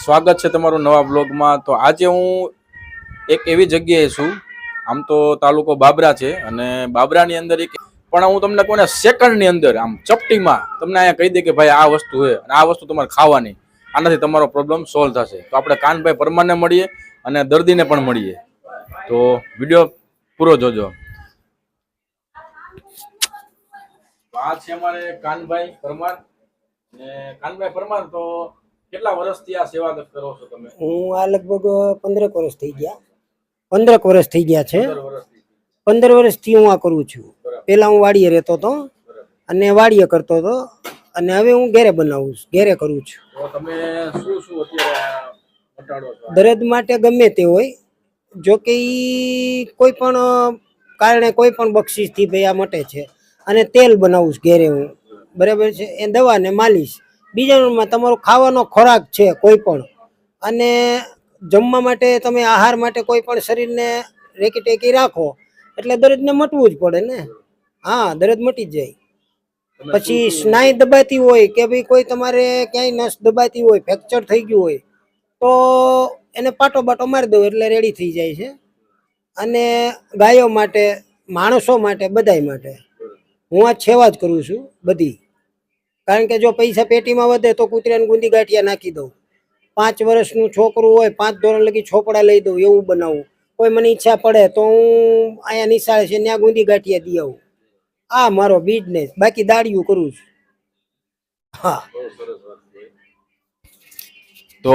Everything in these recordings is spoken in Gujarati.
સ્વાગત છે તમારું નવા બ્લોગમાં। તો આજે હું એક એવી જગ્યાએ છું, આમ તો તાલુકો બાબરા છે અને બાબરાની અંદર એક પણ હું તમને કોને સેકન્ડની અંદર આમ ચપટીમાં તમને અહીંયા કહી દે કે ભાઈ આ વસ્તુ છે અને આ વસ્તુ તમારે ખાવાની, આનાથી તમારો પ્રોબ્લેમ સોલ્વ થશે। તો આપણે કાનભાઈ પરમારને મળીએ અને દર્દીને પણ મળીએ, તો વિડીયો પૂરો જોજો। આ છે અમારે કાનભાઈ પરમાર। ને કાનભાઈ પરમાર, તો કેટલા વર્ષથી આ સેવા કરો છો તમે? હું આ લગભગ 15 વર્ષ થઈ ગયા 15 વર્ષ થઈ ગયા છે। 15 વર્ષથી 15 વર્ષથી હું આ કરું છું। પહેલા હું વાડીએ રહેતો હતો અને વાડીએ કરતો હતો અને હવે હું ઘરે બનાવું છું, ઘરે કરું છું। તો તમે શું શું અત્યારે ઘટાડો છો? દર્દ માટે ગમે તે હોય, જો કે ઈ કોઈ પણ કારણે કોઈ પણ બક્ષિસથી ભાઈ આ મટે છે। અને તેલ બનાવું છું ઘરે હું, બરાબર છે। એ દવા ને માલિશ। બીજા નંબરમાં તમારો ખાવાનો ખોરાક છે કોઈ પણ, અને જમવા માટે તમે આહાર માટે કોઈ પણ શરીરને રેકી ટેકી રાખો એટલે દર્દને મટવું જ પડે ને। હા, દર્દ મટી જ જાય। પછી સ્નાયુ દબાતી હોય કે ભાઈ કોઈ તમારે ક્યાંય નસ દબાતી હોય, ફ્રેક્ચર થઈ ગયું હોય તો એને પાટો બાટો મારી દો એટલે રેડી થઈ જાય છે। અને ગાયો માટે, માણસો માટે, બધાય માટે હું આ સેવા જ કરું છું બધી। કારણ કે જો પૈસા પેટીમાં વધે તો કૂતરાને ગુંદી ગાંઠિયા નાખી દઉં। 5 વર્ષનું છોકરું હોય 5 ધોરણ લગી ચોપડા લઈ દઉં, એવું બનાવું। કોઈ મને ઈચ્છા પડે તો હું અહીંયા નિશાળે છે ત્યાં ગુંદી ગાંઠિયા દઈ આવું। આ મારો બિઝનેસ, બાકી દાડિયું કરું છું। હા, તો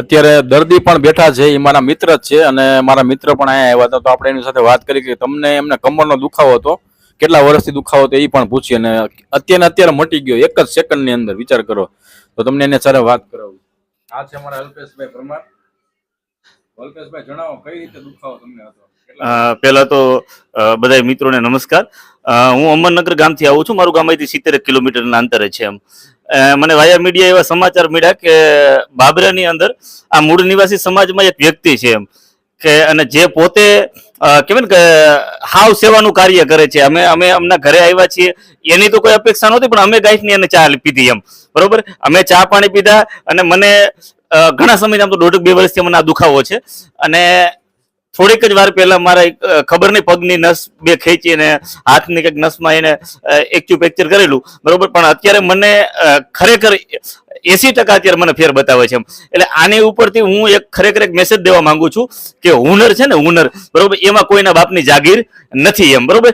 અત્યારે દર્દી પણ બેઠા છે, એ મારા મિત્ર જ છે અને મારા મિત્ર પણ અહીંયા આવ્યા હતા। તો આપણે એની સાથે વાત કરી કે તમને એમને કમરનો દુખાવો હતો, કેટલા વર્ષથી દુખાવો હતો એ પણ પૂછી, અને અત્યારે મટી ગયો એક જ સેકન્ડની અંદર, વિચાર કરો। તો તમને એને સાથે વાત કરાવું। આ છે અમારા અલ્પેશભાઈ પરમાર। અલ્પેશભાઈ, જણાવો કઈ રીતે દુખાવો તમને હતો? પહેલા તો બધા મિત્રોને નમસ્કાર। હું અમરનગર ગામથી આવું છું। મારું ગામ અહીંથી 70 કિલોમીટરના અંતરે છે। એમ મને વાયા મીડિયા એવા સમાચાર મળ્યા કે બાબરાની અંદર આ મૂળ નિવાસી સમાજમાં એક વ્યક્તિ છે એમ કે, અને જે પોતે કહેવાય ને કે હાવ સેવાનું કાર્ય કરે છે। અમે અમના ઘરે આવ્યા છીએ, એની તો કોઈ અપેક્ષા નહોતી, પણ અમે ગાંઠની અને ચા પીધી એમ, બરોબર। અમે ચા પાણી પીધા અને મને ઘણા સમયથી, આમ તો 1.5-2 વર્ષથી મને આ દુખાવો છે। અને થોડીક જ વાર પહેલા મારા ખબર નહીં પગની નસ 2 ખેંચી અને હાથની કંઈક નસમાં એને એક્યુપંક્ચર કરેલું, બરોબર। પણ અત્યારે મને ખરેખર 80% અત્યારે મને ફેર બતાવે છે એમ। એટલે આની ઉપરથી હું ખરેખર એક મેસેજ દેવા માંગુ છું કે હુનર છે ને, હુનર, બરોબર, એમાં કોઈના બાપની જાગીર નથી એમ, બરોબર।